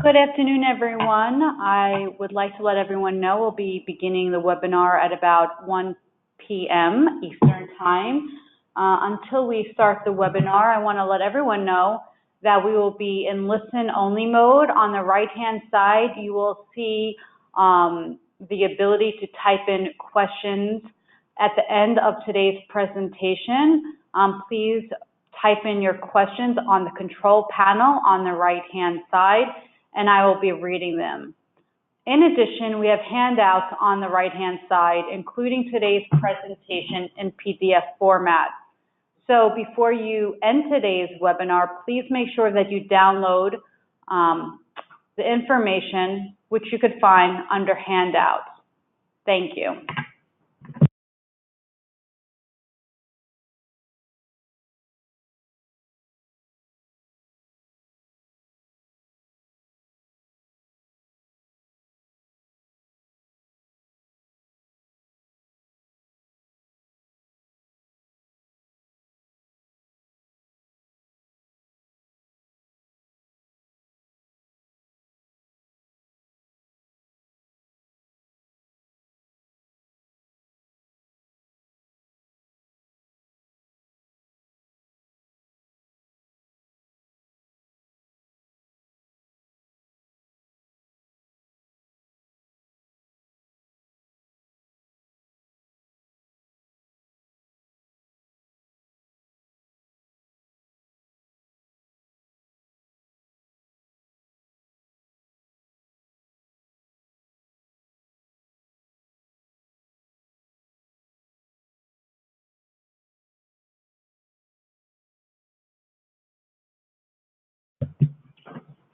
Good afternoon, everyone. I would like to let everyone know we'll be beginning the webinar at about 1 p.m. Eastern Time. Until we start the webinar, I want to let everyone know that we will be in listen-only mode. On the right-hand side, you will see the ability to type in questions at the end of today's presentation. Please type in your questions on the control panel on the right-hand side, and I will be reading them. In addition, we have handouts on the right-hand side, including today's presentation in PDF format. So before you end today's webinar, please make sure that you download the information, which you could find under handouts. Thank you.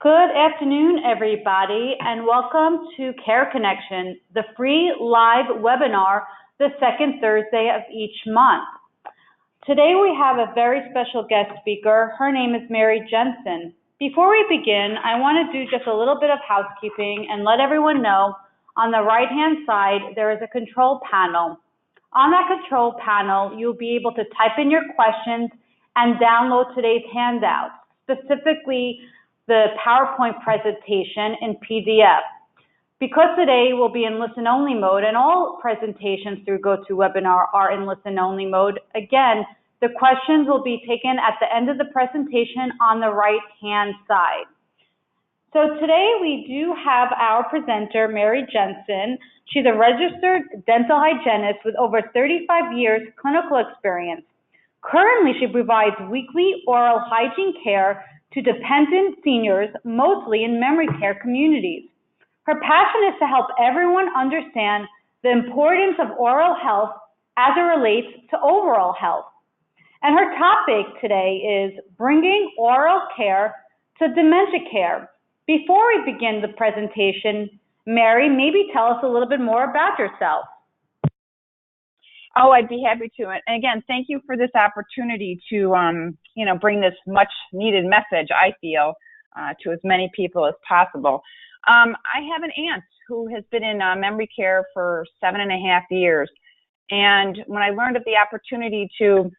Good afternoon, everybody, and welcome to Care Connection, the free live webinar, the second Thursday of each month. Today we have a very special guest speaker. Her name is Mary Jensen. Before we begin, I want to do just a little bit of housekeeping and let everyone know on the right-hand side there is a control panel. On that control panel, you'll be able to type in your questions and download today's handouts, specifically the PowerPoint presentation in PDF. Because today we'll be in listen-only mode and all presentations through GoToWebinar are in listen-only mode, again, the questions will be taken at the end of the presentation on the right-hand side. So today we do have our presenter, Mary Jensen. She's a registered dental hygienist with over 35 years clinical experience. Currently, she provides weekly oral hygiene care to dependent seniors, mostly in memory care communities. Her passion is to help everyone understand the importance of oral health as it relates to overall health. And her topic today is bringing oral care to dementia care. Before we begin the presentation, Mary, maybe tell us a little bit more about yourself. Oh, I'd be happy to. And again, thank you for this opportunity to, bring this much needed message, I feel, to as many people as possible. I have an aunt who has been in memory care for 7.5 years. And when I learned of the opportunity to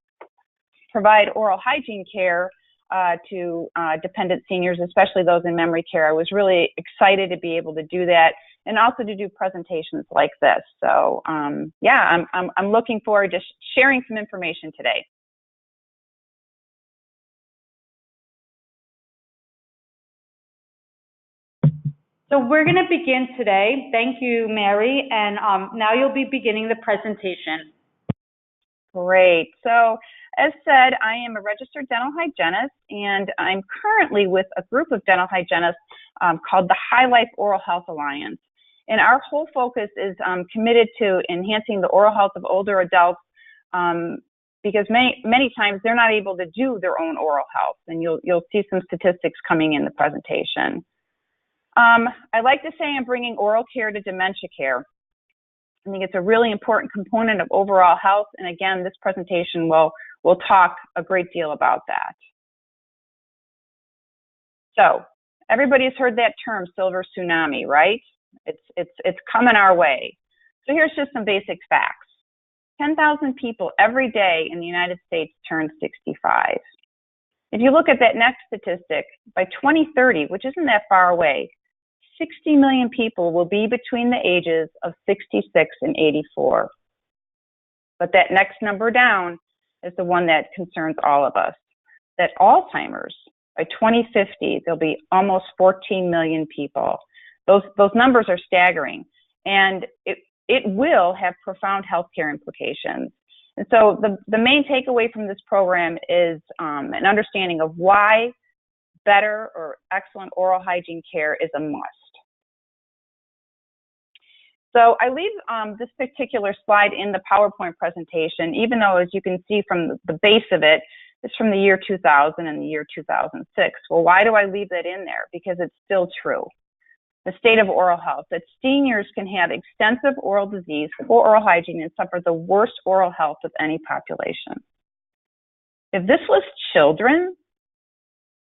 provide oral hygiene care to dependent seniors, especially those in memory care, I was really excited to be able to do that and also to do presentations like this. So yeah, I'm looking forward to sharing some information today. So we're going to begin today. Thank you, Mary, and now you'll be beginning the presentation. Great. So as said, I am a registered dental hygienist, and I'm currently with a group of dental hygienists called the Highlife Oral Health Alliance. And our whole focus is committed to enhancing the oral health of older adults because many times they're not able to do their own oral health. And you'll see some statistics coming in the presentation. I like to say I'm bringing oral care to dementia care. I think it's a really important component of overall health. And again, this presentation will talk a great deal about that. So everybody's heard that term, silver tsunami, right? It's coming our way. So here's just some basic facts. 10,000 people every day in the United States turn 65. If you look at that next statistic, by 2030, which isn't that far away, 60 million people will be between the ages of 66 and 84. But that next number down is the one that concerns all of us, that Alzheimer's, by 2050, there'll be almost 14 million people. Those numbers are staggering, and it will have profound healthcare implications. And so the main takeaway from this program is an understanding of why better or excellent oral hygiene care is a must. So I leave this particular slide in the PowerPoint presentation, even though, as you can see from the base of it, it's from the year 2000 and the year 2006. Well, why do I leave that in there? Because it's still true. The state of oral health, that seniors can have extensive oral disease, poor oral hygiene, and suffer the worst oral health of any population. If this was children,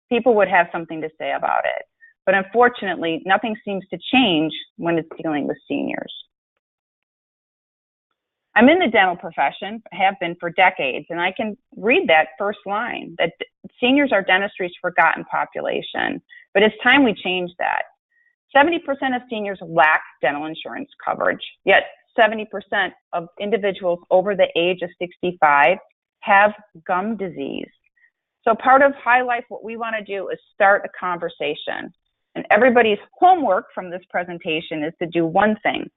people would have something to say about it. But unfortunately, nothing seems to change when it's dealing with seniors. I'm in the dental profession, have been for decades, and I can read that first line, that seniors are dentistry's forgotten population. But it's time we change that. 70% of seniors lack dental insurance coverage, yet 70% of individuals over the age of 65 have gum disease. So part of Highlife, what we want to do is start a conversation. And everybody's homework from this presentation is to do one thing.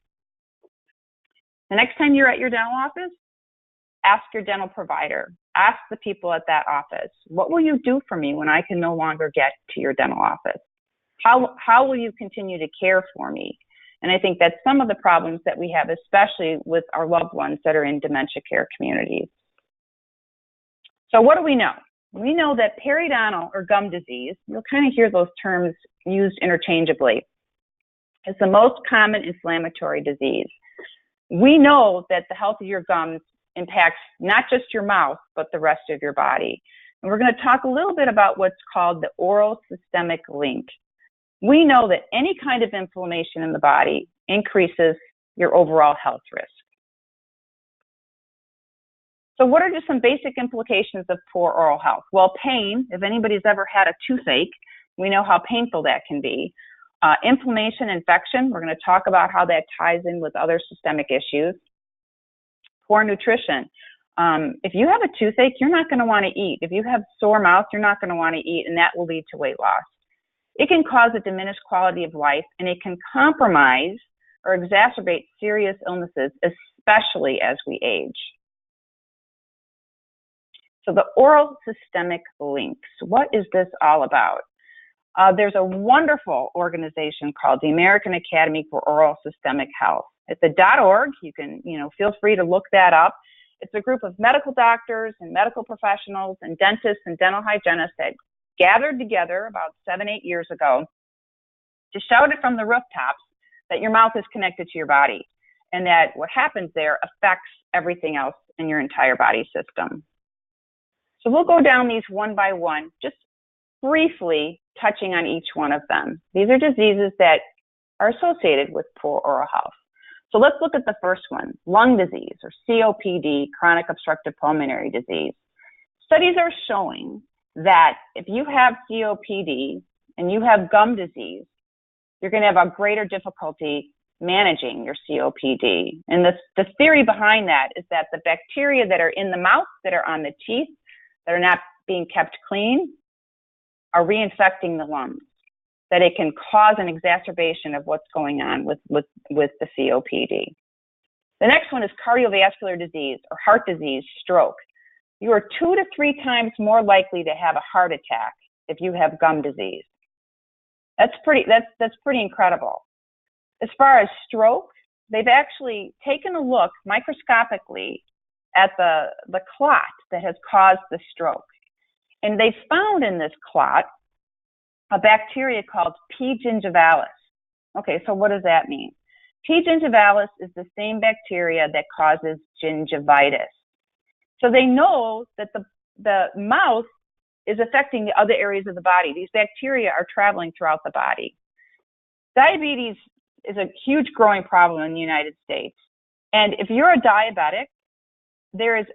The next time you're at your dental office, ask your dental provider. Ask the people at that office, what will you do for me when I can no longer get to your dental office? How will you continue to care for me? And I think that's some of the problems that we have, especially with our loved ones that are in dementia care communities. So what do we know? We know that periodontal or gum disease, you'll kind of hear those terms used interchangeably, is the most common inflammatory disease. We know that the health of your gums impacts not just your mouth, but the rest of your body. And we're going to talk a little bit about what's called the oral systemic link. We know that any kind of inflammation in the body increases your overall health risk. So what are just some basic implications of poor oral health? Well, pain, if anybody's ever had a toothache, we know how painful that can be. Inflammation, infection, we're going to talk about how that ties in with other systemic issues. Poor nutrition. If you have a toothache, you're not going to want to eat. If you have sore mouth, you're not going to want to eat, and that will lead to weight loss. It can cause a diminished quality of life, and it can compromise or exacerbate serious illnesses, especially as we age. So the oral systemic links, what is this all about? There's a wonderful organization called the American Academy for Oral Systemic Health. It's a .org. You can, feel free to look that up. It's a group of medical doctors and medical professionals and dentists and dental hygienists that gathered together about 7-8 years ago to shout it from the rooftops that your mouth is connected to your body and that what happens there affects everything else in your entire body system. So we'll go down these one by one, just briefly touching on each one of them. These are diseases that are associated with poor oral health. So let's look at the first one, lung disease or COPD, chronic obstructive pulmonary disease. Studies are showing that if you have COPD and you have gum disease, you're going to have a greater difficulty managing your COPD. And the theory behind that is that the bacteria that are in the mouth, that are on the teeth, that are not being kept clean, are reinfecting the lungs, that it can cause an exacerbation of what's going on with the COPD. The next one is cardiovascular disease or heart disease, stroke. You are 2 to 3 times more likely to have a heart attack if you have gum disease. That's pretty incredible. As far as stroke, they've actually taken a look microscopically at the clot that has caused the stroke. And they found in this clot a bacteria called P. gingivalis. Okay, so what does that mean? P. gingivalis is the same bacteria that causes gingivitis. So they know that the mouth is affecting the other areas of the body. These bacteria are traveling throughout the body. Diabetes is a huge growing problem in the United States. And if you're a diabetic, there is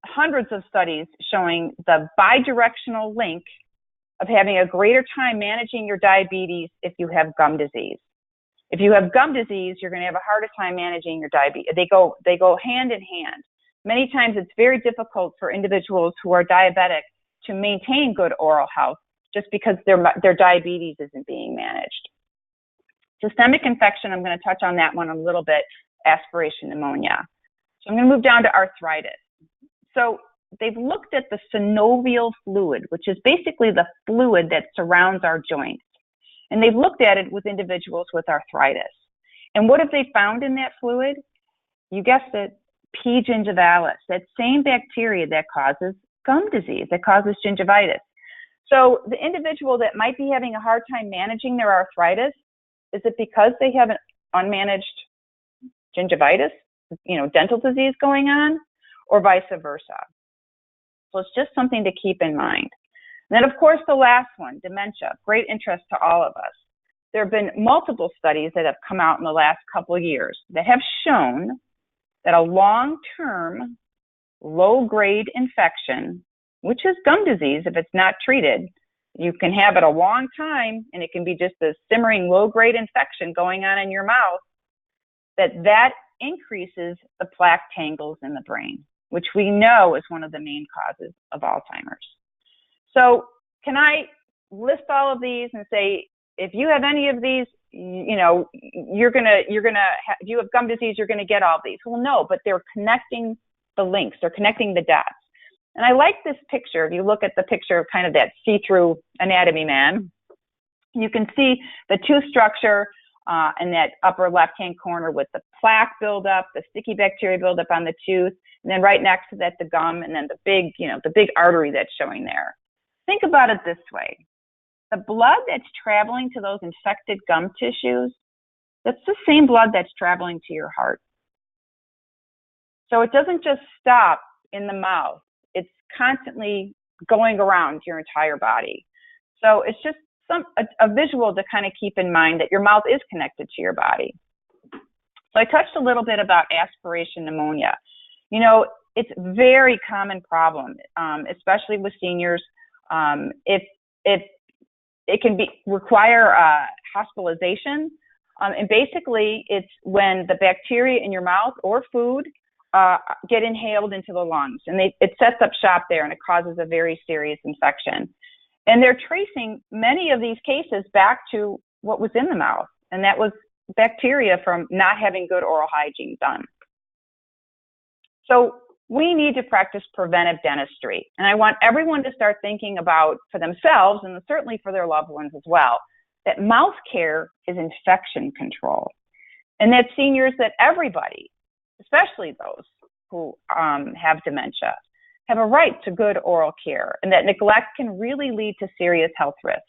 hundreds of studies showing the bidirectional link of having a greater time managing your diabetes if you have gum disease. If you have gum disease, you're going to have a harder time managing your diabetes. They go hand in hand. Many times it's very difficult for individuals who are diabetic to maintain good oral health just because their diabetes isn't being managed. Systemic infection, I'm going to touch on that one a little bit, aspiration pneumonia. So I'm going to move down to arthritis. So they've looked at the synovial fluid, which is basically the fluid that surrounds our joints. And they've looked at it with individuals with arthritis. And what have they found in that fluid? You guessed it, P. gingivalis, that same bacteria that causes gum disease, that causes gingivitis. So the individual that might be having a hard time managing their arthritis, is it because they have an unmanaged gingivitis, dental disease going on, or vice versa? So it's just something to keep in mind. And then, of course, the last one, dementia, great interest to all of us. There have been multiple studies that have come out in the last couple of years that have shown that a long-term, low-grade infection, which is gum disease if it's not treated, you can have it a long time, and it can be just a simmering low-grade infection going on in your mouth, that increases the plaque tangles in the brain, which we know is one of the main causes of Alzheimer's. So can I list all of these and say, if you have any of these, if you have gum disease, you're going to get all of these? Well, no, but they're connecting the links. They're connecting the dots. And I like this picture. If you look at the picture of kind of that see-through anatomy man, you can see the tooth structure in that upper left-hand corner with the plaque buildup, the sticky bacteria buildup on the tooth, and then right next to that, the gum, and then the big artery that's showing there. Think about it this way. The blood that's traveling to those infected gum tissues, that's the same blood that's traveling to your heart. So it doesn't just stop in the mouth. It's constantly going around your entire body. So it's just a visual to kind of keep in mind that your mouth is connected to your body. So I touched a little bit about aspiration pneumonia. It's a very common problem, especially with seniors. If it can require hospitalization, and basically it's when the bacteria in your mouth or food get inhaled into the lungs, and it sets up shop there, and it causes a very serious infection. And they're tracing many of these cases back to what was in the mouth, and that was bacteria from not having good oral hygiene done. So we need to practice preventive dentistry, and I want everyone to start thinking about, for themselves and certainly for their loved ones as well, that mouth care is infection control, and that seniors, that everybody, especially those who have dementia, have a right to good oral care, and that neglect can really lead to serious health risks.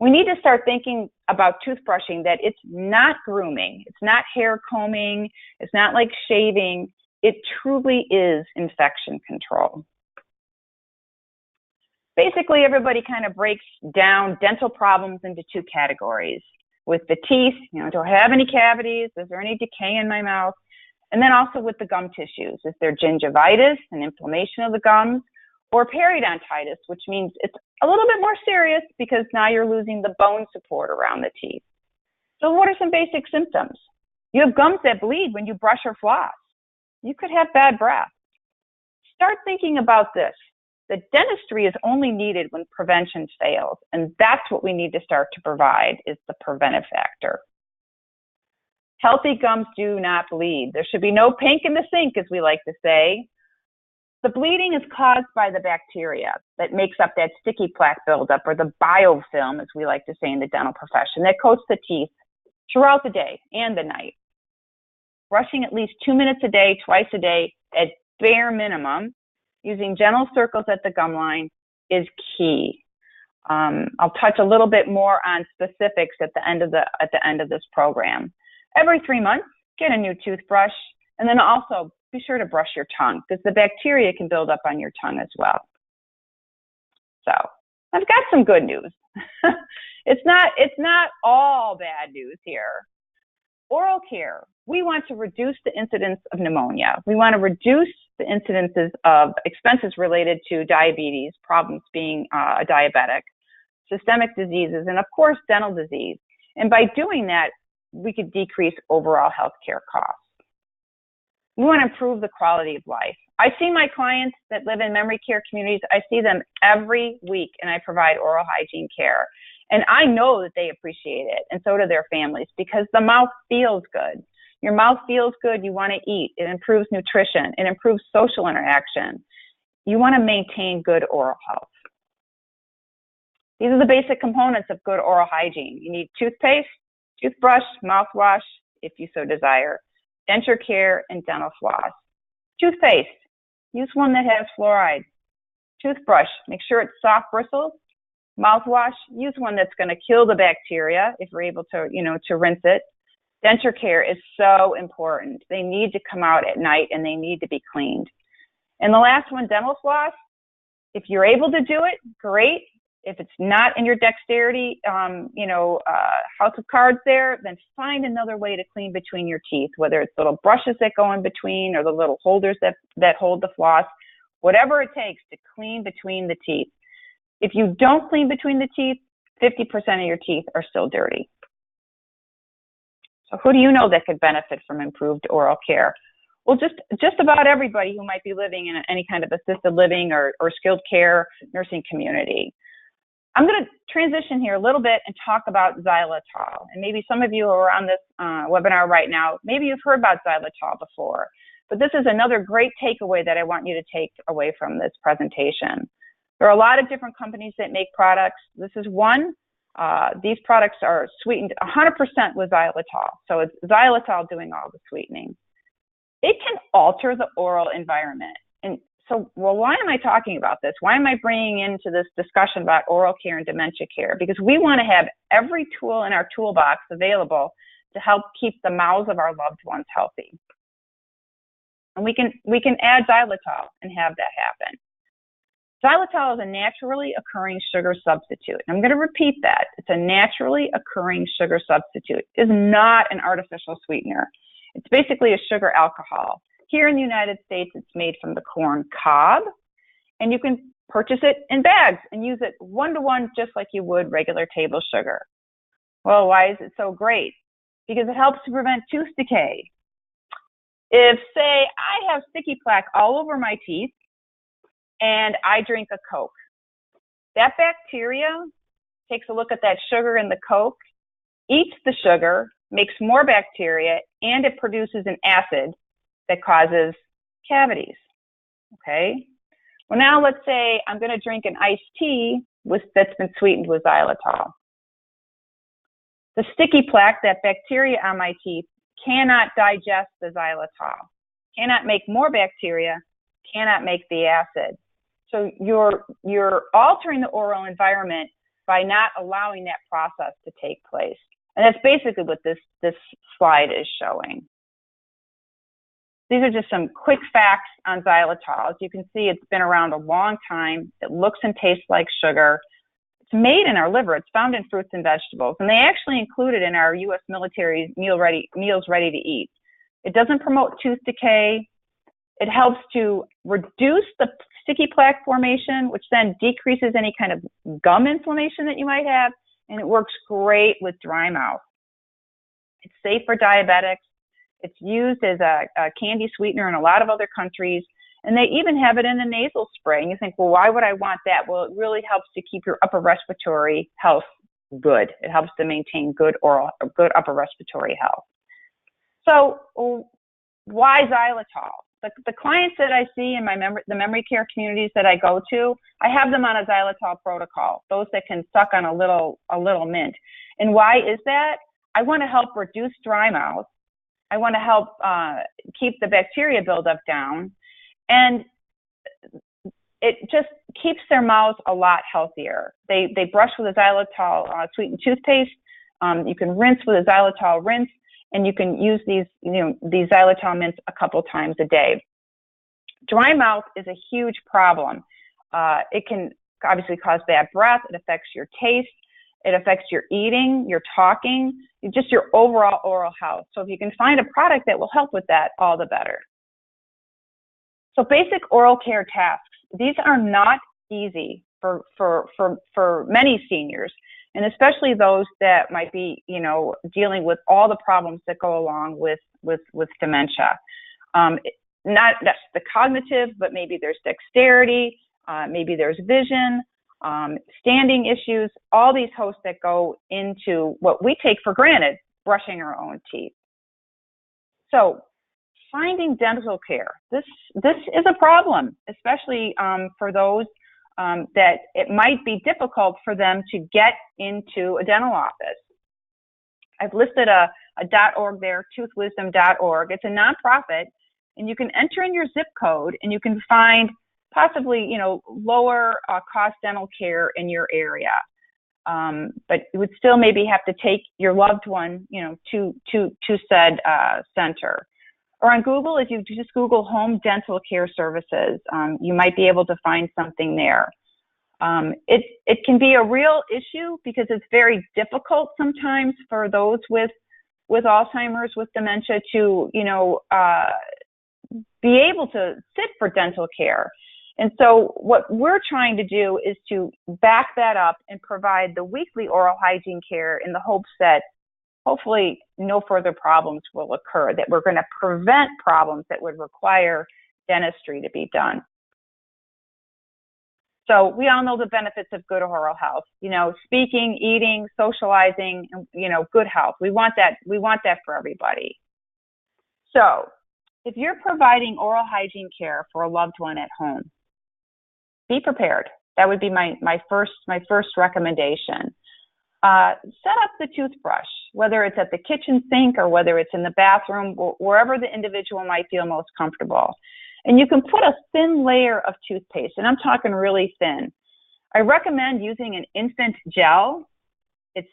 We need to start thinking about toothbrushing, that it's not grooming, it's not hair combing, it's not like shaving. It truly is infection control. Basically, everybody kind of breaks down dental problems into two categories. With the teeth, do I have any cavities? Is there any decay in my mouth? And then also with the gum tissues, is there gingivitis and inflammation of the gums, or periodontitis, which means it's a little bit more serious because now you're losing the bone support around the teeth. So what are some basic symptoms? You have gums that bleed when you brush or floss. You could have bad breath. Start thinking about this. The dentistry is only needed when prevention fails, and that's what we need to start to provide, is the preventive factor. Healthy gums do not bleed. There should be no pink in the sink, as we like to say. The bleeding is caused by the bacteria that makes up that sticky plaque buildup, or the biofilm, as we like to say in the dental profession, that coats the teeth throughout the day and the night. Brushing at least 2 minutes a day, twice a day, at bare minimum, using gentle circles at the gum line is key. I'll touch a little bit more on specifics at the end of this program. Every 3 months, get a new toothbrush, and then also be sure to brush your tongue, because the bacteria can build up on your tongue as well. So I've got some good news. It's not all bad news here. Oral care, we want to reduce the incidence of pneumonia. We want to reduce the the incidences of expenses related to diabetes, problems being a diabetic, systemic diseases, and of course, dental disease. And by doing that, we could decrease overall healthcare costs. We want to improve the quality of life. I see my clients that live in memory care communities. I see them every week, and I provide oral hygiene care. And I know that they appreciate it, and so do their families, because the mouth feels good. Your mouth feels good, you want to eat. It improves nutrition. It improves social interaction. You want to maintain good oral health. These are the basic components of good oral hygiene. You need toothpaste, toothbrush, mouthwash, if you so desire, denture care, and dental floss. Toothpaste, use one that has fluoride. Toothbrush, make sure it's soft bristles. Mouthwash, use one that's going to kill the bacteria if you're able to, to rinse it. Denture care is so important. They need to come out at night and they need to be cleaned. And the last one, dental floss, if you're able to do it, great. If it's not in your dexterity, house of cards there, then find another way to clean between your teeth, whether it's little brushes that go in between or the little holders that hold the floss, whatever it takes to clean between the teeth. If you don't clean between the teeth, 50% of your teeth are still dirty. So who do you know that could benefit from improved oral care? Well, just about everybody who might be living in any kind of assisted living or skilled care nursing community. I'm going to transition here a little bit and talk about xylitol. And maybe some of you who are on this webinar right now, maybe you've heard about xylitol before. But this is another great takeaway that I want you to take away from this presentation. There are a lot of different companies that make products. This is one. These products are sweetened 100% with xylitol. So it's xylitol doing all the sweetening. It can alter the oral environment. And so, why am I talking about this? Why am I bringing into this discussion about oral care and dementia care? Because we want to have every tool in our toolbox available to help keep the mouths of our loved ones healthy. And we can add xylitol and have that happen. Xylitol is a naturally occurring sugar substitute. I'm going to repeat that. It's a naturally occurring sugar substitute. It is not an artificial sweetener. It's basically a sugar alcohol. Here in the United States, it's made from the corn cob, and you can purchase it in bags and use it one-to-one just like you would regular table sugar. Well, why is it so great? Because it helps to prevent tooth decay. If, say, I have sticky plaque all over my teeth and I drink a Coke, that bacteria takes a look at that sugar in the Coke, eats the sugar, makes more bacteria, and it produces an acid that causes cavities, okay? Well, now let's say I'm going to drink an iced tea that's been sweetened with xylitol. The sticky plaque, that bacteria on my teeth, cannot digest the xylitol, cannot make more bacteria, cannot make the acid. So you're altering the oral environment by not allowing that process to take place. And that's basically what this slide is showing. These are just some quick facts on xylitol. As you can see, it's been around a long time. It looks and tastes like sugar. It's made in our liver. It's found in fruits and vegetables. And they actually include it in our U.S. military meals ready to eat. It doesn't promote tooth decay. It helps to reduce the sticky plaque formation, which then decreases any kind of gum inflammation that you might have. And it works great with dry mouth. It's safe for diabetics. It's used as a candy sweetener in a lot of other countries, and they even have it in a nasal spray. And you think, well, why would I want that? Well, it really helps to keep your upper respiratory health good. It helps to maintain good upper respiratory health. So why xylitol? The clients that I see in the memory care communities that I go to, I have them on a xylitol protocol, those that can suck on a little mint. And why is that? I want to help reduce dry mouth. I want to help keep the bacteria buildup down, and it just keeps their mouths a lot healthier. They brush with a xylitol sweetened toothpaste. You can rinse with a xylitol rinse, and you can use these xylitol mints a couple times a day. Dry mouth is a huge problem. It can obviously cause bad breath. It affects your taste. It affects your eating, your talking, just your overall oral health. So if you can find a product that will help with that, all the better. So basic oral care tasks. These are not easy for many seniors, and especially those that might be, dealing with all the problems that go along with dementia. Not that's the cognitive, but maybe there's dexterity, maybe there's vision, standing issues, all these hosts that go into what we take for granted, brushing our own teeth. So finding dental care, this is a problem, especially for those that it might be difficult for them to get into a dental office. I've listed a .org there, toothwisdom.org. It's a nonprofit, and you can enter in your zip code, and you can find possibly, lower cost dental care in your area. But you would still maybe have to take your loved one, to said center. Or on Google, if you just Google home dental care services, you might be able to find something there. It can be a real issue because it's very difficult sometimes for those with Alzheimer's, with dementia, to be able to sit for dental care. And so what we're trying to do is to back that up and provide the weekly oral hygiene care in the hopes that hopefully no further problems will occur, that we're going to prevent problems that would require dentistry to be done. So we all know the benefits of good oral health, speaking, eating, socializing, good health. We want that for everybody. So if you're providing oral hygiene care for a loved one at home, be prepared. That would be my first recommendation. Set up the toothbrush, whether it's at the kitchen sink or whether it's in the bathroom, wherever the individual might feel most comfortable. And you can put a thin layer of toothpaste, and I'm talking really thin. I recommend using an infant gel. It's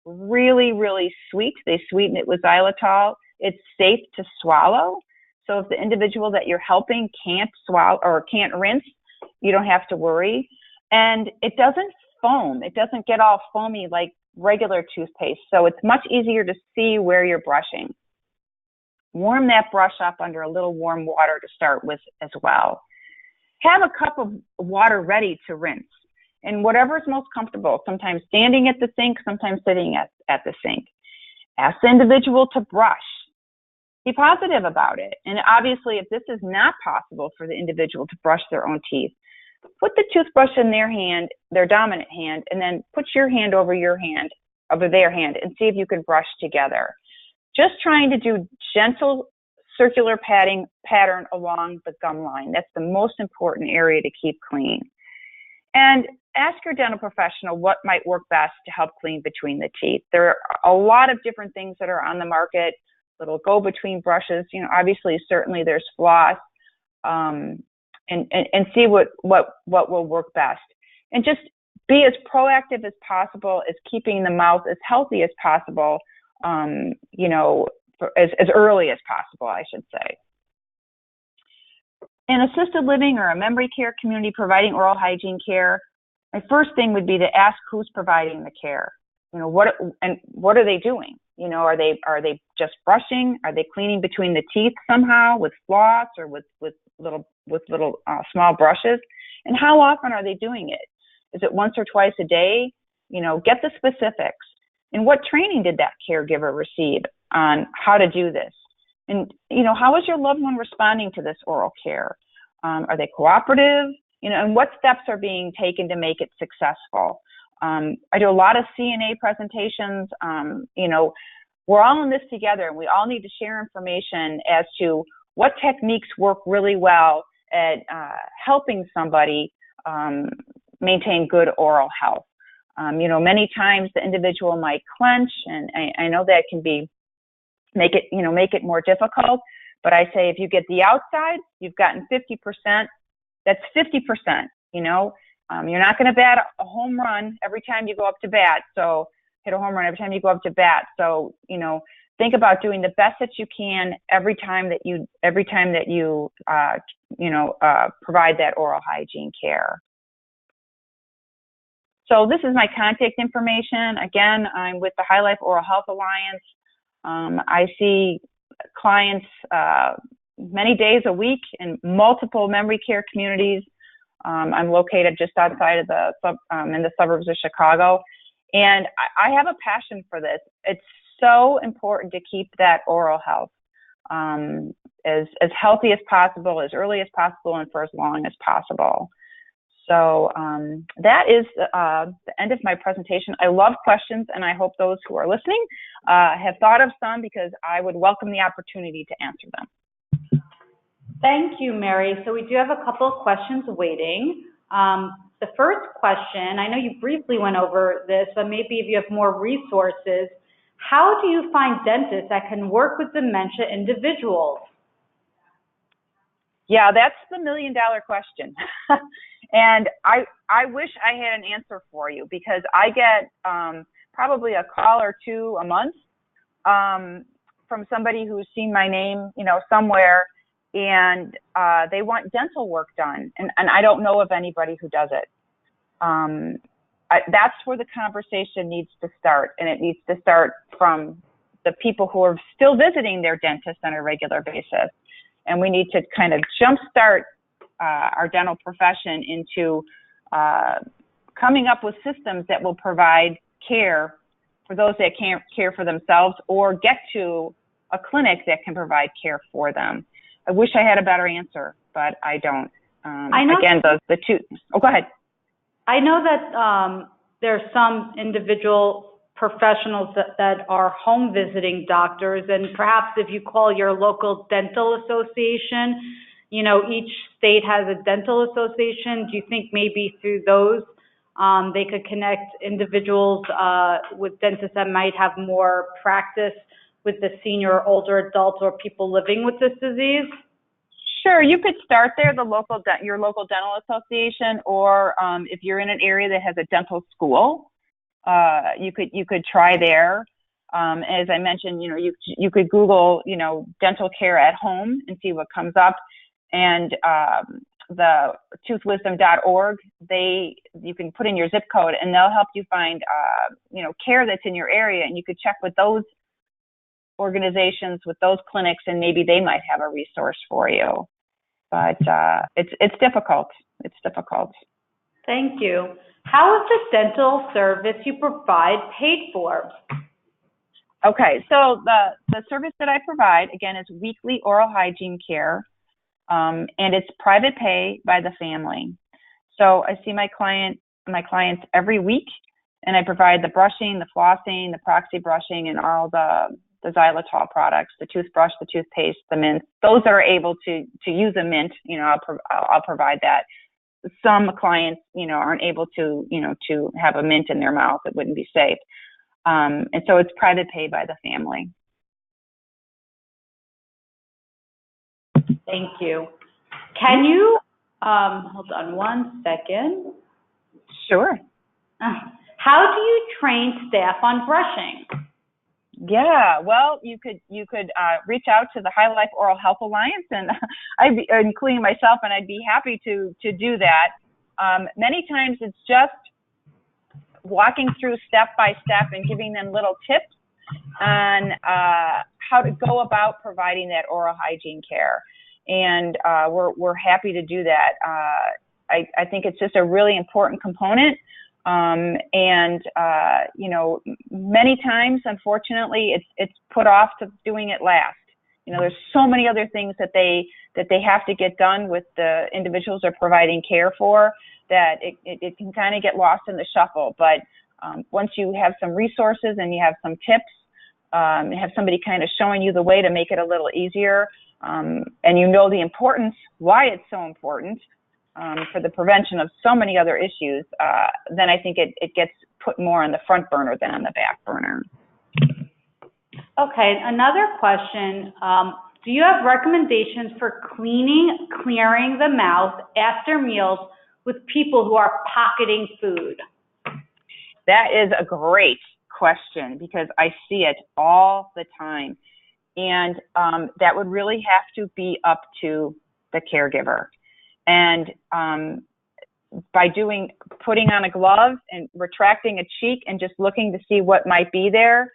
really, really sweet. They sweeten it with xylitol. It's safe to swallow. So if the individual that you're helping can't swallow or can't rinse, you don't have to worry. And it doesn't foam. It doesn't get all foamy like regular toothpaste. So it's much easier to see where you're brushing. Warm that brush up under a little warm water to start with as well. Have a cup of water ready to rinse. And whatever is most comfortable, sometimes standing at the sink, sometimes sitting at the sink. Ask the individual to brush. Be positive about it. And obviously, if this is not possible for the individual to brush their own teeth, put the toothbrush in their hand, their dominant hand, and then put your hand over their hand, and see if you can brush together. Just trying to do gentle circular pattern along the gum line. That's the most important area to keep clean. And ask your dental professional what might work best to help clean between the teeth. There are a lot of different things that are on the market that'll go between brushes. Obviously, certainly there's floss, and see what will work best. And just be as proactive as possible as keeping the mouth as healthy as possible, as early as possible, I should say. In assisted living or a memory care community providing oral hygiene care, my first thing would be to ask who's providing the care. What are they doing? Are they just brushing? Are they cleaning between the teeth somehow with floss or with little small brushes? And how often are they doing it? Is it once or twice a day? Get the specifics. And what training did that caregiver receive on how to do this? And, how is your loved one responding to this oral care? Are they cooperative? And what steps are being taken to make it successful? I do a lot of CNA presentations. We're all in this together, and we all need to share information as to what techniques work really well at helping somebody maintain good oral health. Many times the individual might clench, and I know that can make it more difficult. But I say if you get the outside, you've gotten 50%. That's 50%. You're not going to bat a home run every time you go up to bat. So hit a home run every time you go up to bat. So think about doing the best that you can every time that you provide that oral hygiene care. So this is my contact information. Again, I'm with the Highlife Oral Health Alliance. I see clients many days a week in multiple memory care communities. I'm located just outside of in the suburbs of Chicago, and I have a passion for this. It's so important to keep that oral health as healthy as possible, as early as possible, and for as long as possible. So that is the end of my presentation. I love questions, and I hope those who are listening have thought of some, because I would welcome the opportunity to answer them. Thank you, Mary. So we do have a couple of questions waiting. The first question, I know you briefly went over this, but maybe if you have more resources, how do you find dentists that can work with dementia individuals? Yeah, that's the million-dollar question. And I wish I had an answer for you, because I get probably a call or two a month from somebody who's seen my name, somewhere, and they want dental work done, and I don't know of anybody who does it. That's where the conversation needs to start, and it needs to start from the people who are still visiting their dentist on a regular basis. And we need to kind of jumpstart our dental profession into coming up with systems that will provide care for those that can't care for themselves, or get to a clinic that can provide care for them. I wish I had a better answer, but I don't. I know, again, the two. Oh, go ahead. I know that there are some individual professionals that are home visiting doctors, and perhaps if you call your local dental association, each state has a dental association. Do you think maybe through those they could connect individuals with dentists that might have more practice with the senior or older adults or people living with this disease? Sure, you could start there, your local dental association, or if you're in an area that has a dental school, you could try there. As I mentioned, you could Google, dental care at home and see what comes up. And the toothwisdom.org, you can put in your zip code, and they'll help you find care that's in your area, and you could check with those organizations, with those clinics, and maybe they might have a resource for you. But it's difficult. It's difficult. Thank you. How is the dental service you provide paid for? Okay, so the service that I provide, again, is weekly oral hygiene care, and it's private pay by the family. So I see my clients every week, and I provide the brushing, the flossing, the proxy brushing, and all the Xylitol products, the toothbrush, the toothpaste, the mints. Those that are able to use a mint, I'll provide that. Some clients, aren't able to have a mint in their mouth. It wouldn't be safe. And so it's private pay by the family. Thank you. Can you, hold on one second. Sure. How do you train staff on brushing? Yeah, well, you could reach out to the Highlife Oral Health Alliance, and including myself, and I'd be happy to do that. Many times it's just walking through step by step and giving them little tips on how to go about providing that oral hygiene care, and we're happy to do that. I think it's just a really important component. Many times, unfortunately, it's put off to doing it last. There's so many other things that they have to get done with the individuals they're providing care for, that it can kind of get lost in the shuffle. But once you have some resources and you have some tips, and have somebody kind of showing you the way to make it a little easier, and the importance, why it's so important, for the prevention of so many other issues, then I think it gets put more on the front burner than on the back burner. Okay, another question. Do you have recommendations for clearing the mouth after meals with people who are pocketing food? That is a great question, because I see it all the time. And that would really have to be up to the caregiver. And by putting on a glove and retracting a cheek and just looking to see what might be there,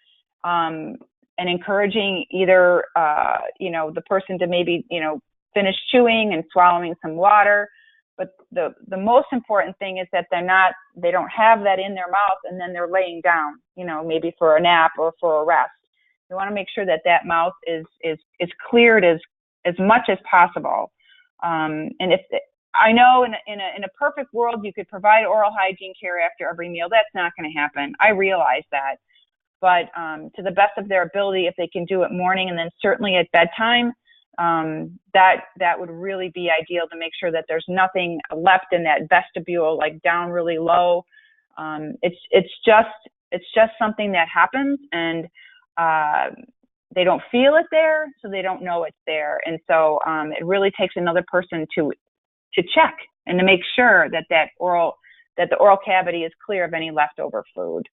and encouraging either, the person to maybe, finish chewing and swallowing some water. But the most important thing is that they don't have that in their mouth and then they're laying down, maybe for a nap or for a rest. You want to make sure that mouth is cleared as much as possible. And if I know in a perfect world you could provide oral hygiene care after every meal, that's not going to happen. I realize that. But to the best of their ability, if they can do it morning and then certainly at bedtime, that would really be ideal to make sure that there's nothing left in that vestibule, like down really low. It's just something that happens, and they don't feel it there, so they don't know it's there. And so it really takes another person to check and to make sure that the oral cavity is clear of any leftover food.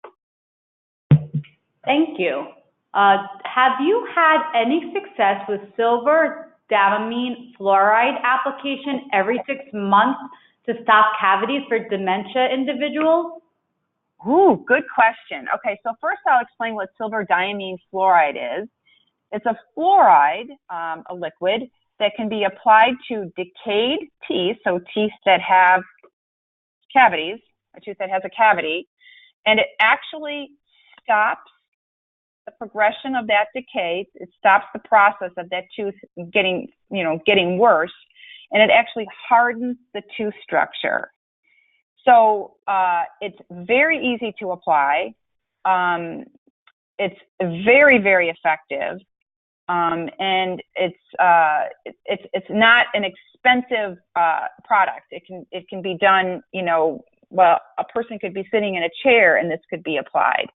Thank you. Have you had any success with silver damamine fluoride application every 6 months to stop cavities for dementia individuals? Ooh, good question. Okay, so first I'll explain what silver diamine fluoride is. It's a fluoride, a liquid, that can be applied to decayed teeth, so teeth that have cavities, a tooth that has a cavity, and it actually stops the progression of that decay. It stops the process of that tooth getting worse, and it actually hardens the tooth structure. So it's very easy to apply. It's very, very effective, and it's not an expensive product. It can be done. A person could be sitting in a chair, and this could be applied.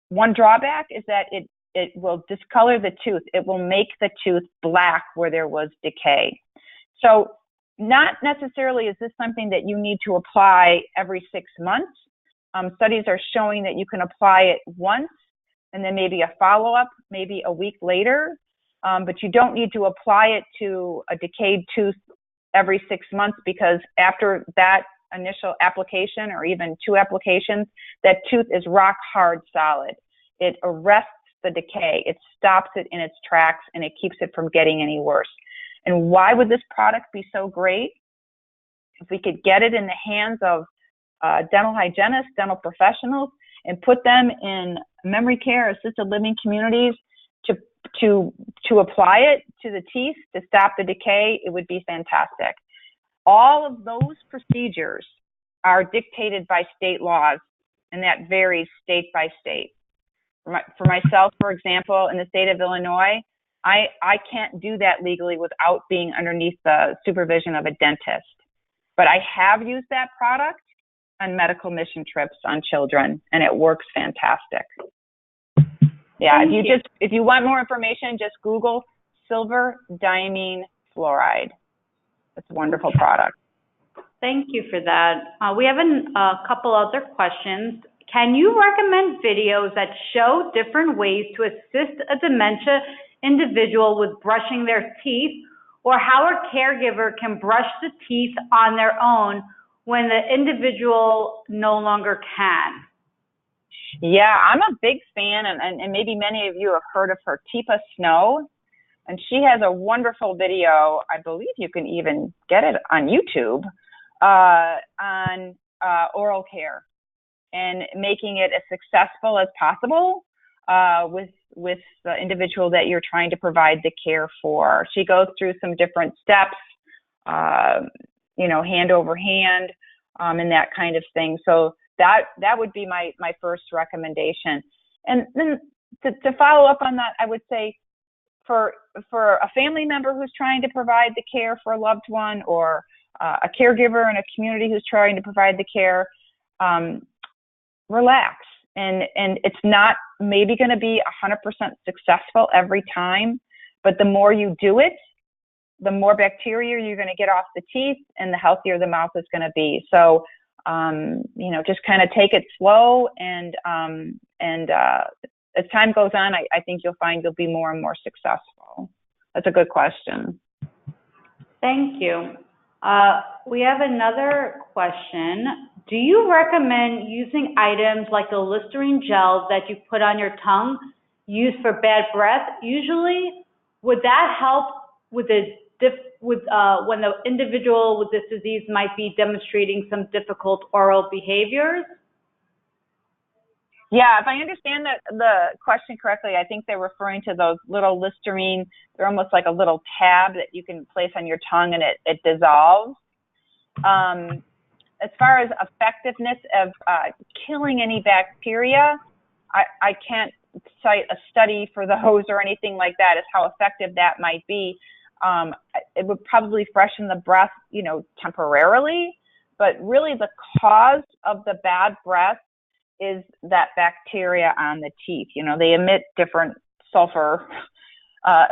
One drawback is that it will discolor the tooth. It will make the tooth black where there was decay. So not necessarily is this something that you need to apply every 6 months. Studies are showing that you can apply it once and then maybe a follow-up, maybe a week later, but you don't need to apply it to a decayed tooth every 6 months, because after that initial application or even 2 applications, that tooth is rock hard solid. It arrests the decay. It stops it in its tracks, and it keeps it from getting any worse. And why would this product be so great? If we could get it in the hands of dental hygienists, dental professionals, and put them in memory care, assisted living communities to apply it to the teeth to stop the decay, it would be fantastic. All of those procedures are dictated by state laws, and that varies state by state. For myself, for example, in the state of Illinois, I can't do that legally without being underneath the supervision of a dentist. But I have used that product on medical mission trips on children, and it works fantastic. Yeah, if you want more information, just Google silver diamine fluoride. It's a wonderful product. Thank you for that. We have a couple other questions. Can you recommend videos that show different ways to assist a dementia individual with brushing their teeth, or how a caregiver can brush the teeth on their own when the individual no longer can? Yeah, I'm a big fan, and maybe many of you have heard of her, Teepa Snow. And she has a wonderful video, I believe you can even get it on YouTube, on oral care and making it as successful as possible with the individual that you're trying to provide the care for. She goes through some different steps, hand over hand, and that kind of thing. So that would be my first recommendation. And then to follow up on that, I would say, for a family member who's trying to provide the care for a loved one, or a caregiver in a community who's trying to provide the care, relax. And it's not maybe going to be 100% successful every time, but the more you do it, the more bacteria you're going to get off the teeth, and the healthier the mouth is going to be. So, just kind of take it slow, and as time goes on, I think you'll find you'll be more and more successful. That's a good question. Thank you. We have another question. Do you recommend using items like the Listerine gel that you put on your tongue used for bad breath, usually, would that help with when the individual with this disease might be demonstrating some difficult oral behaviors? Yeah, if I understand the question correctly, I think they're referring to those little Listerine. They're almost like a little tab that you can place on your tongue and it dissolves. As far as effectiveness of killing any bacteria, I can't cite a study for those or anything like that as how effective that might be. It would probably freshen the breath, temporarily, but really the cause of the bad breath is that bacteria on the teeth. They emit different sulfur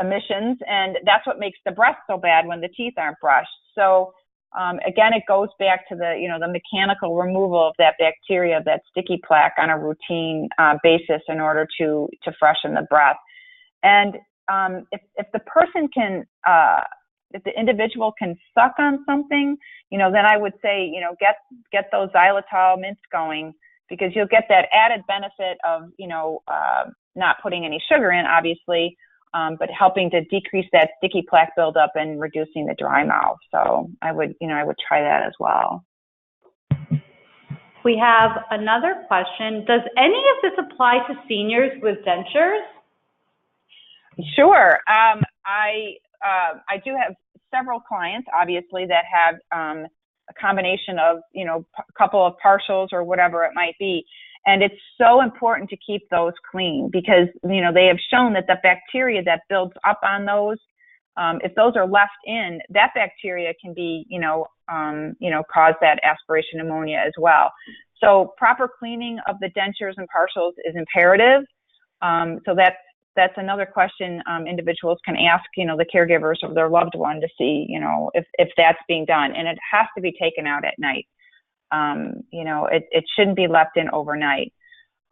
emissions, and that's what makes the breath so bad when the teeth aren't brushed. So again, it goes back to the mechanical removal of that bacteria, that sticky plaque on a routine basis in order to freshen the breath. And if the person can, if the individual can suck on something, then I would say, get those xylitol mints going, because you'll get that added benefit of, not putting any sugar in, obviously, but helping to decrease that sticky plaque buildup and reducing the dry mouth. So I would try that as well. We have another question. Does any of this apply to seniors with dentures? Sure. I do have several clients, obviously, that have a combination of, a couple of partials or whatever it might be. And it's so important to keep those clean because, they have shown that the bacteria that builds up on those, if those are left in, that bacteria can be, cause that aspiration pneumonia as well. So proper cleaning of the dentures and partials is imperative. So that's another question individuals can ask, the caregivers of their loved one to see, if that's being done. And it has to be taken out at night. It shouldn't be left in overnight.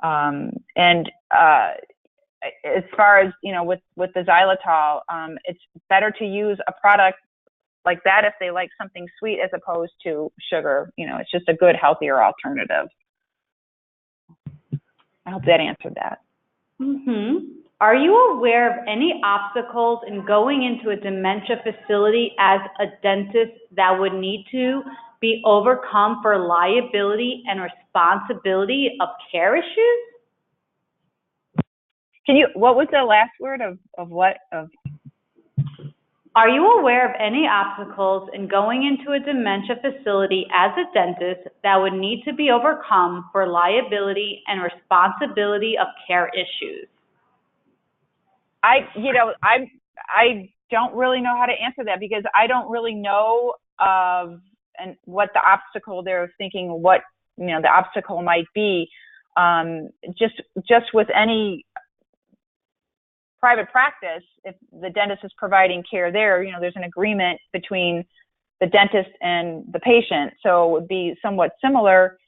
And as far as, with the xylitol, it's better to use a product like that if they like something sweet as opposed to sugar. It's just a good, healthier alternative. I hope that answered that. Mm-hmm. Are you aware of any obstacles in going into a dementia facility as a dentist that would need to be overcome for liability and responsibility of care issues? What was the last word of what? Are you aware of any obstacles in going into a dementia facility as a dentist that would need to be overcome for liability and responsibility of care issues? I don't really know how to answer that because I don't really know and what the obstacle they're thinking, what the obstacle might be. Just with any private practice, if the dentist is providing care there, there's an agreement between the dentist and the patient. So it would be somewhat similar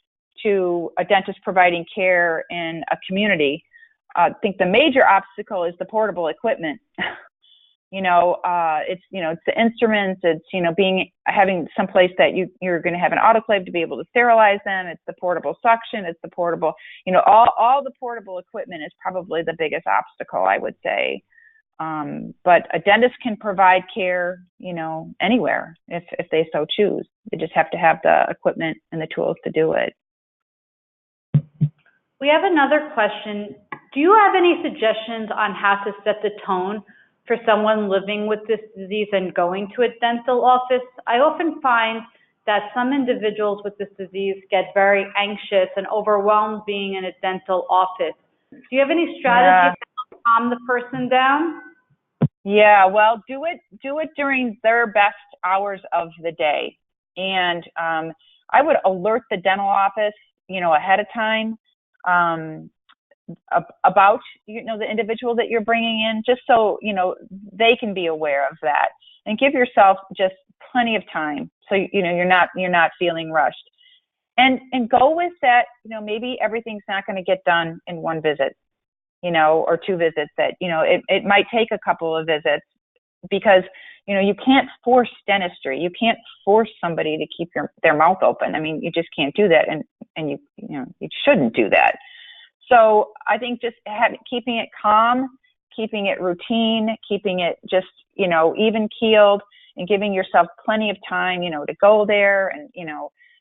to a dentist providing care in a community. I think the major obstacle is the portable equipment. It's the instruments. It's having some place that you're going to have an autoclave to be able to sterilize them. It's the portable suction. It's the portable. All the portable equipment is probably the biggest obstacle, I would say. But a dentist can provide care, anywhere if they so choose. They just have to have the equipment and the tools to do it. We have another question. Do you have any suggestions on how to set the tone for someone living with this disease and going to a dental office? I often find that some individuals with this disease get very anxious and overwhelmed being in a dental office. Do you have any strategies to calm the person down? Yeah, well, do it during their best hours of the day. And I would alert the dental office, ahead of time. About the individual that you're bringing in, just so they can be aware of that, and give yourself just plenty of time so you're not feeling rushed, and go with that. Maybe everything's not going to get done in one visit, or two visits. That it might take a couple of visits because you can't force dentistry. You can't force somebody to keep their mouth open. I mean, you just can't do that, and you shouldn't do that. So I think just keeping it calm, keeping it routine, keeping it just, even keeled, and giving yourself plenty of time, to go there and,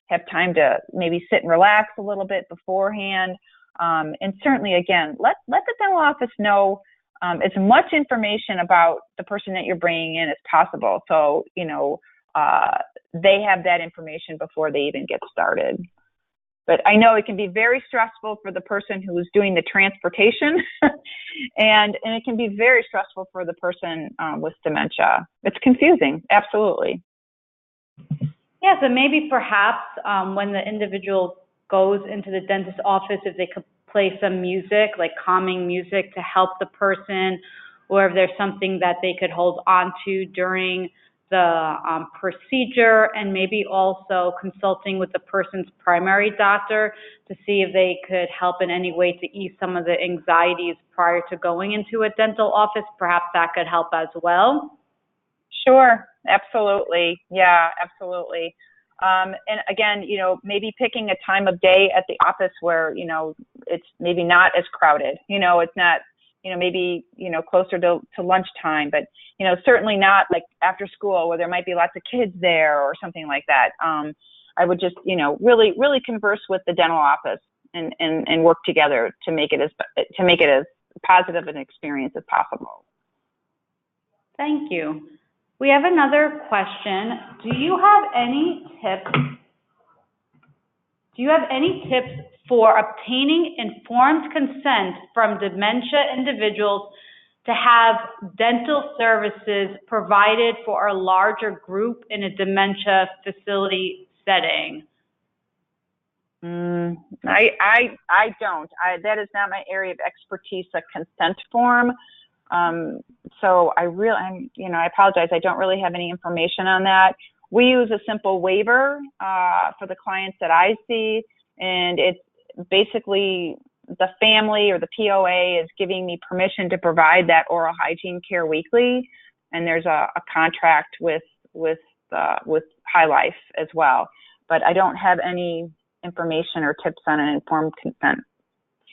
have time to maybe sit and relax a little bit beforehand. And certainly, again, let the dental office know as much information about the person that you're bringing in as possible. So, they have that information before they even get started. But I know it can be very stressful for the person who is doing the transportation, and it can be very stressful for the person with dementia. It's confusing, absolutely. Yeah, so maybe perhaps when the individual goes into the dentist's office, if they could play some music, like calming music, to help the person, or if there's something that they could hold on to during the procedure, and maybe also consulting with the person's primary doctor to see if they could help in any way to ease some of the anxieties prior to going into a dental office. Perhaps that could help as well. Sure, absolutely. Yeah, absolutely. And again, maybe picking a time of day at the office where, it's maybe not as crowded, it's not, maybe, closer to lunchtime, but, certainly not like after school where there might be lots of kids there or something like that. I would just, really converse with the dental office and work together to make it as positive an experience as possible. Thank you. We have another question. Do you have any tips for obtaining informed consent from dementia individuals to have dental services provided for a larger group in a dementia facility setting? I don't. That is not my area of expertise, a consent form. So I apologize. I don't really have any information on that. We use a simple waiver for the clients that I see, and it's basically the family or the POA is giving me permission to provide that oral hygiene care weekly, and there's a contract with Highlife as well. But I don't have any information or tips on an informed consent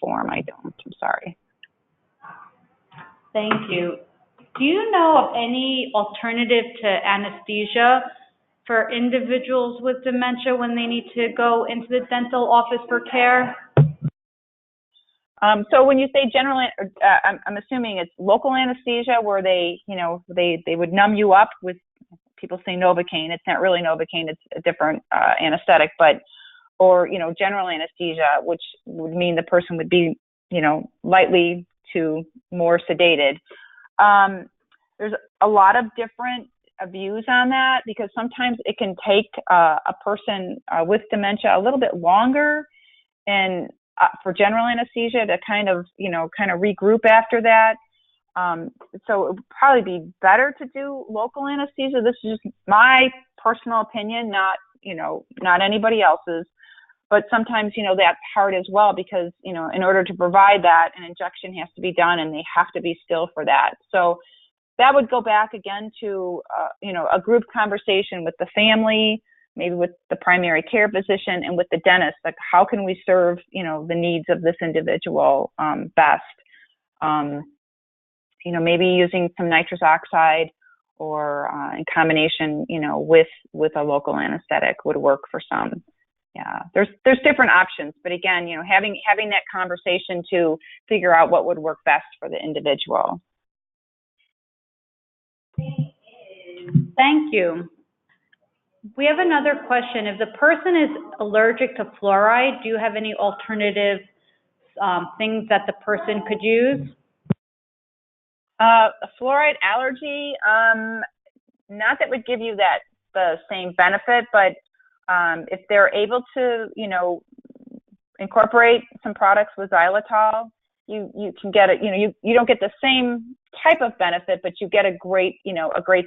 form. I don't. I'm sorry. Thank you. Do you know of any alternative to anesthesia for individuals with dementia when they need to go into the dental office for care? So when you say general, I'm assuming it's local anesthesia where they would numb you up with, people say Novocaine. It's not really Novocaine. It's a different anesthetic, or general anesthesia, which would mean the person would be, lightly to more sedated. There's a lot of different views on that, because sometimes it can take a person with dementia a little bit longer and for general anesthesia to kind of regroup after that. So it would probably be better to do local anesthesia. This is just my personal opinion, not anybody else's. But sometimes, that's hard as well, because, in order to provide that, an injection has to be done and they have to be still for that. So that would go back again to, a group conversation with the family, maybe with the primary care physician and with the dentist. Like, how can we serve, the needs of this individual best? Maybe using some nitrous oxide or in combination, with a local anesthetic would work for some. Yeah, there's different options, but again, having that conversation to figure out what would work best for the individual. Thank you. We have another question. If the person is allergic to fluoride, do you have any alternative things that the person could use? A fluoride allergy, not that would give you the same benefit, but if they're able to, incorporate some products with xylitol, you can get it. You don't get the same type of benefit, but you get a great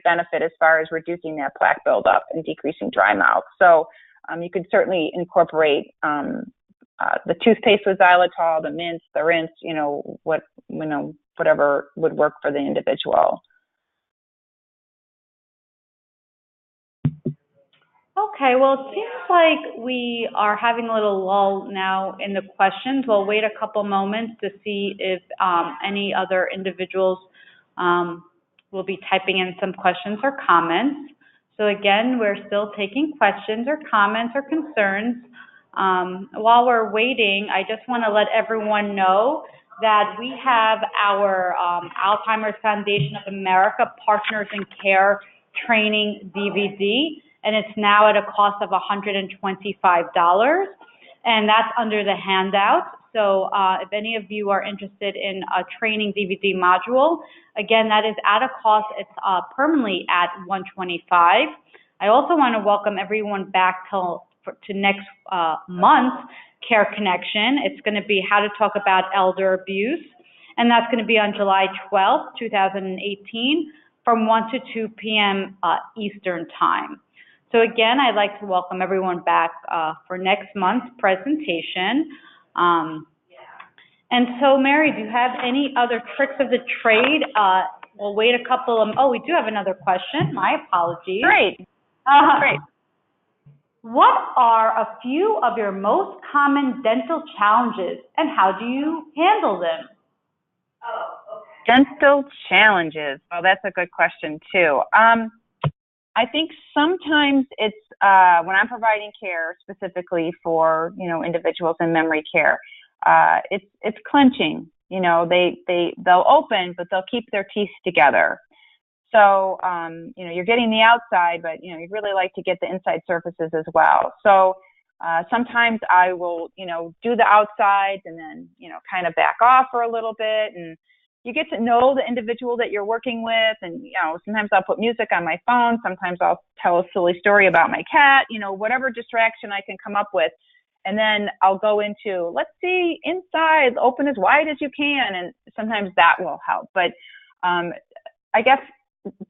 benefit as far as reducing that plaque buildup and decreasing dry mouth. So you could certainly incorporate the toothpaste with xylitol, the mints, the rinse, whatever would work for the individual. Okay, well, it seems like we are having a little lull now in the questions. We'll wait a couple moments to see if any other individuals will be typing in some questions or comments. So again, we're still taking questions or comments or concerns. While we're waiting, I just want to let everyone know that we have our Alzheimer's Foundation of America Partners in Care Training DVD, and it's now at a cost of $125, and that's under the handout. So if any of you are interested in a training DVD module, again, that is at a cost. It's permanently at $125. I also want to welcome everyone back to next month Care Connection. It's going to be how to talk about elder abuse, and that's going to be on July 12th, 2018, from 1 to 2 p.m. Eastern Time. So again, I'd like to welcome everyone back for next month's presentation. And so, Mary, do you have any other tricks of the trade? We'll wait a couple of, oh, we do have another question. My apologies. Great. Great. What are a few of your most common dental challenges, and how do you handle them? Dental challenges. Oh, that's a good question too. I think sometimes it's when I'm providing care specifically for individuals in memory care, it's clenching. They'll open, but they'll keep their teeth together. So you're getting the outside, but you'd really like to get the inside surfaces as well. So sometimes I will do the outsides and then kind of back off for a little bit, and you get to know the individual that you're working with. And sometimes I'll put music on my phone, sometimes I'll tell a silly story about my cat, whatever distraction I can come up with. And then I'll go into, let's see, inside, open as wide as you can, and sometimes that will help. But I guess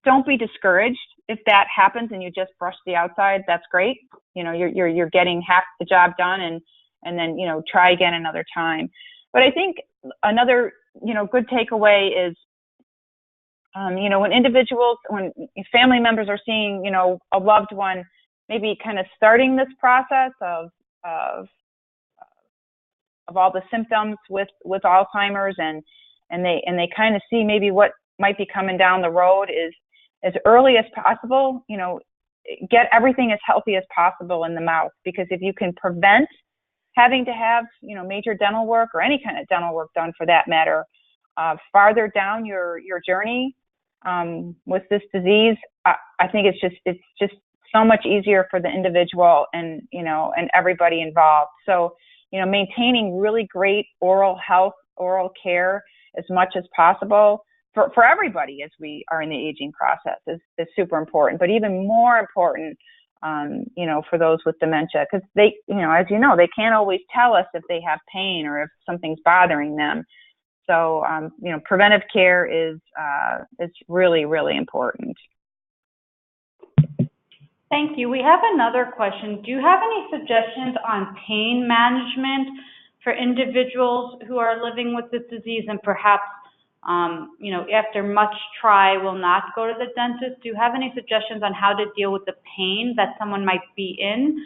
don't be discouraged if that happens and you just brush the outside. That's great. You're getting half the job done, and then try again another time. But I think another good takeaway is when family members are seeing a loved one, maybe kind of starting this process of all the symptoms with Alzheimer's, and they kind of see maybe what might be coming down the road, is as early as possible, get everything as healthy as possible in the mouth, because if you can prevent having to have, major dental work or any kind of dental work done for that matter, farther down your journey with this disease, I think it's just so much easier for the individual and everybody involved. So, maintaining really great oral care as much as possible for everybody as we are in the aging process is super important. But even more important, for those with dementia, because they, as they can't always tell us if they have pain or if something's bothering them. So, preventive care is really, really important. Thank you. We have another question. Do you have any suggestions on pain management for individuals who are living with this disease and perhaps, after much try will not go to the dentist? Do you have any suggestions on how to deal with the pain that someone might be in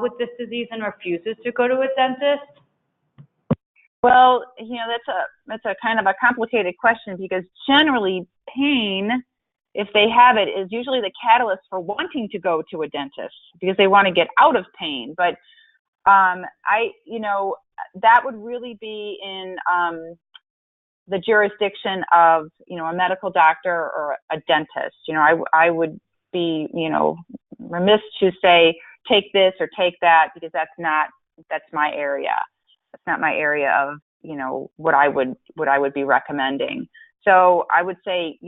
with this disease and refuses to go to a dentist? Well, that's a kind of a complicated question, because generally pain, if they have it, is usually the catalyst for wanting to go to a dentist because they want to get out of pain. But that would really be in the jurisdiction of a medical doctor or a dentist. I would be remiss to say take this or take that, because that's my area. That's not my area of what I would be recommending. So I would say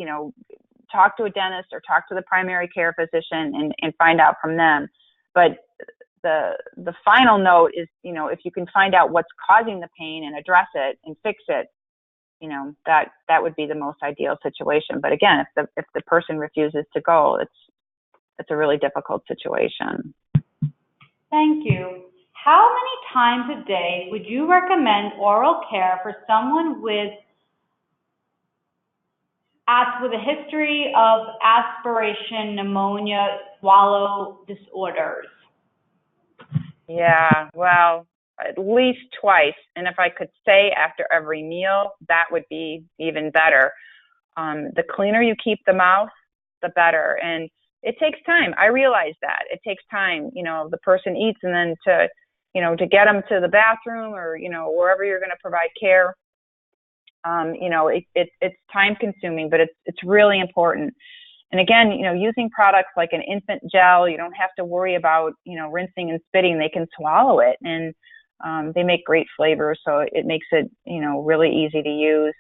talk to a dentist or talk to the primary care physician and find out from them. But the final note is, if you can find out what's causing the pain and address it and fix it, that would be the most ideal situation. But again, if the person refuses to go, it's a really difficult situation. Thank you. How many times a day would you recommend oral care for someone with asked, with a history of aspiration pneumonia, swallow disorders. Yeah, well, at least twice. And if I could say after every meal, that would be even better. The cleaner you keep the mouth, the better. And it takes time. I realize that. It takes time. The person eats, and then to get them to the bathroom or, wherever you're going to provide care, it's time consuming, but it's really important. And again, using products like an infant gel, you don't have to worry about, rinsing and spitting. They can swallow it, and they make great flavors. So it makes it, really easy to use.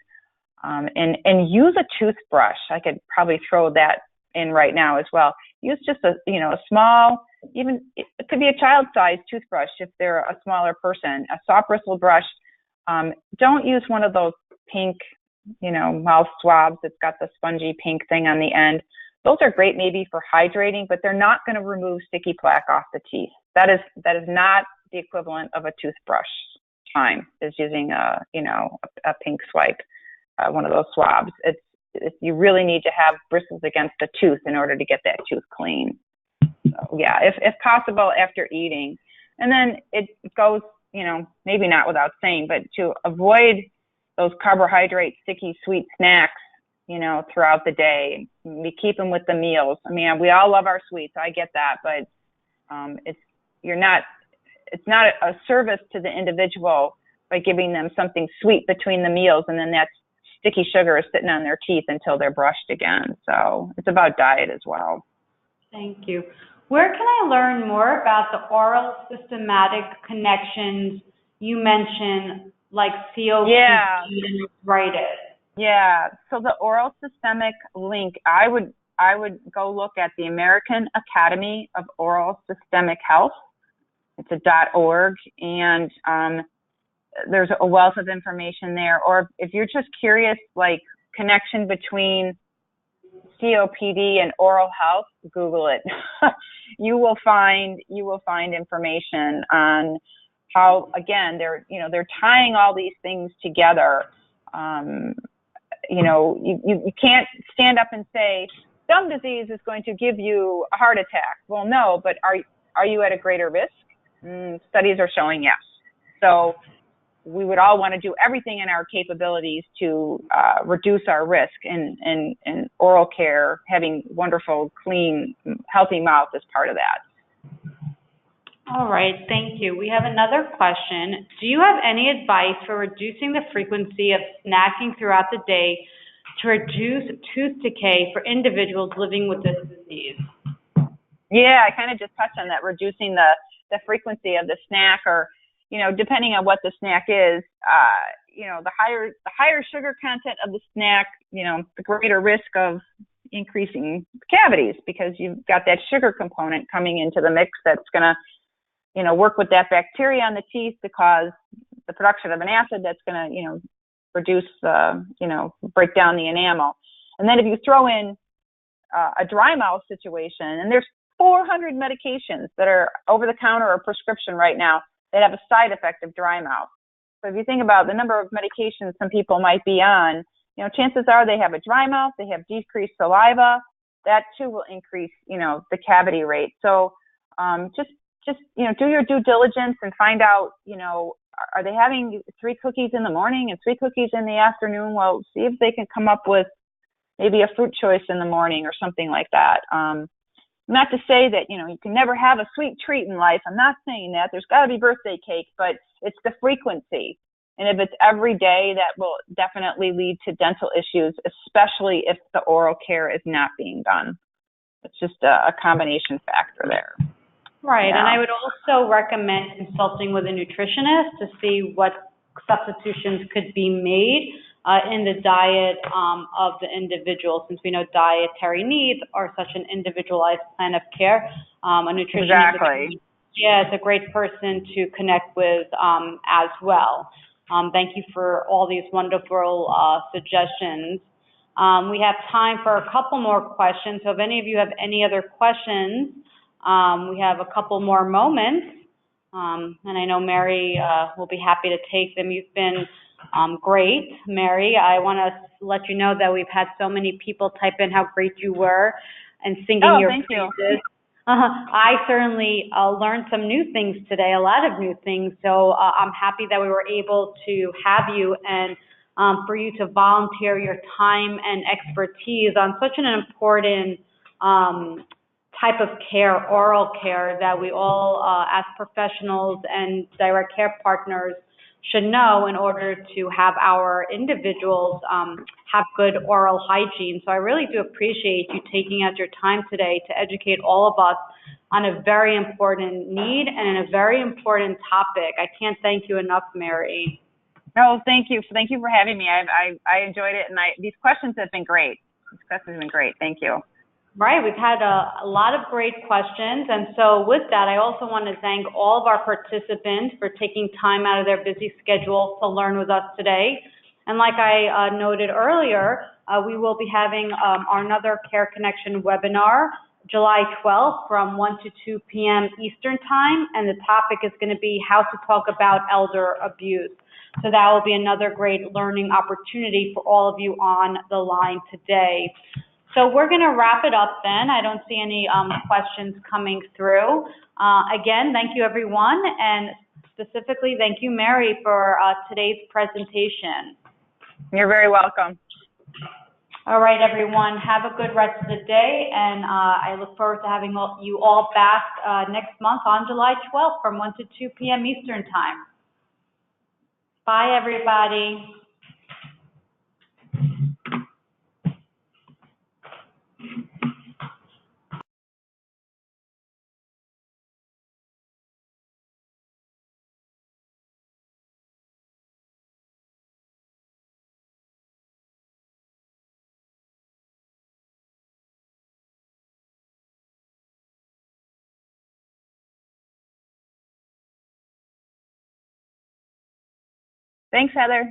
And use a toothbrush. I could probably throw that in right now as well. Use just a small, even it could be a child-sized toothbrush if they're a smaller person. A soft bristle brush. Don't use one of those pink, mouth swabs that's got the spongy pink thing on the end. Those are great maybe for hydrating, but they're not going to remove sticky plaque off the teeth. That is not the equivalent of a toothbrush time, is using a pink swipe, one of those swabs. You really need to have bristles against the tooth in order to get that tooth clean. So yeah, if possible after eating. And then it goes, maybe not without saying, but to avoid those carbohydrate, sticky, sweet snacks, throughout the day. We keep them with the meals. I mean, we all love our sweets. I get that, but it's not a service to the individual by giving them something sweet between the meals, and then that sticky sugar is sitting on their teeth until they're brushed again. So it's about diet as well. Thank you. Where can I learn more about the oral systematic connections you mentioned, like COPD and arthritis? Yeah. So the oral systemic link, I would go look at the American Academy of Oral Systemic Health. It's a .org, and there's a wealth of information there. Or if you're just curious, like connection between COPD and oral health, Google it. You will find information on how, again, they're tying all these things together. You can't stand up and say gum disease is going to give you a heart attack. Well, no, but are you at a greater risk? Studies are showing yes. So we would all want to do everything in our capabilities to reduce our risk, and oral care, having wonderful, clean, healthy mouth is part of that. All right, thank you. We have another question. Do you have any advice for reducing the frequency of snacking throughout the day to reduce tooth decay for individuals living with this disease? Yeah, I kind of just touched on that, reducing the frequency of the snack, or, depending on what the snack is, the higher sugar content of the snack, the greater risk of increasing cavities, because you've got that sugar component coming into the mix that's going to work with that bacteria on the teeth to cause the production of an acid that's going to, reduce, break down the enamel. And then if you throw in a dry mouth situation, and there's 400 medications that are over the counter or prescription right now that have a side effect of dry mouth. So if you think about the number of medications some people might be on, chances are they have a dry mouth, they have decreased saliva. That too will increase, the cavity rate. So just do your due diligence and find out, are they having 3 cookies in the morning and 3 cookies in the afternoon? Well, see if they can come up with maybe a fruit choice in the morning or something like that. Not to say that, you can never have a sweet treat in life. I'm not saying that. There's got to be birthday cake, but it's the frequency. And if it's every day, that will definitely lead to dental issues, especially if the oral care is not being done. It's just a combination factor there. Right, Yeah. and I would also recommend consulting with a nutritionist to see what substitutions could be made in the diet of the individual, since we know dietary needs are such an individualized plan of care. A nutritionist, exactly. It's a great person to connect with as well. Thank you for all these wonderful suggestions. We have time for a couple more questions, so if any of you have any other questions, we have a couple more moments, and I know Mary will be happy to take them. You've been Great, Mary. I want to let you know that we've had so many people type in how great you were and singing your thank you. praises. I certainly learned some new things today, a lot of new things. So I'm happy that we were able to have you and for you to volunteer your time and expertise on such an important type of care, oral care, that we all, as professionals and direct care partners, should know in order to have our individuals have good oral hygiene. So I really do appreciate you taking out your time today to educate all of us on a very important need and a very important topic. I can't thank you enough, Mary. No, thank you. Thank you for having me. I enjoyed it, and these questions have been great. These questions have been great. Thank you. Right, we've had a lot of great questions, and so with that, I also want to thank all of our participants for taking time out of their busy schedule to learn with us today. And like I noted earlier, we will be having another Care Connection webinar July 12th from 1 to 2 p.m. Eastern Time, and the topic is going to be how to talk about elder abuse. So that will be another great learning opportunity for all of you on the line today. So we're going to wrap it up then. I don't see any questions coming through. Again, thank you everyone, and specifically thank you, Mary, for today's presentation. You're very welcome. All right, everyone, have a good rest of the day, and I look forward to having you all back next month on July 12th from 1 to 2 p.m. Eastern Time. Bye, everybody. Thanks, Heather.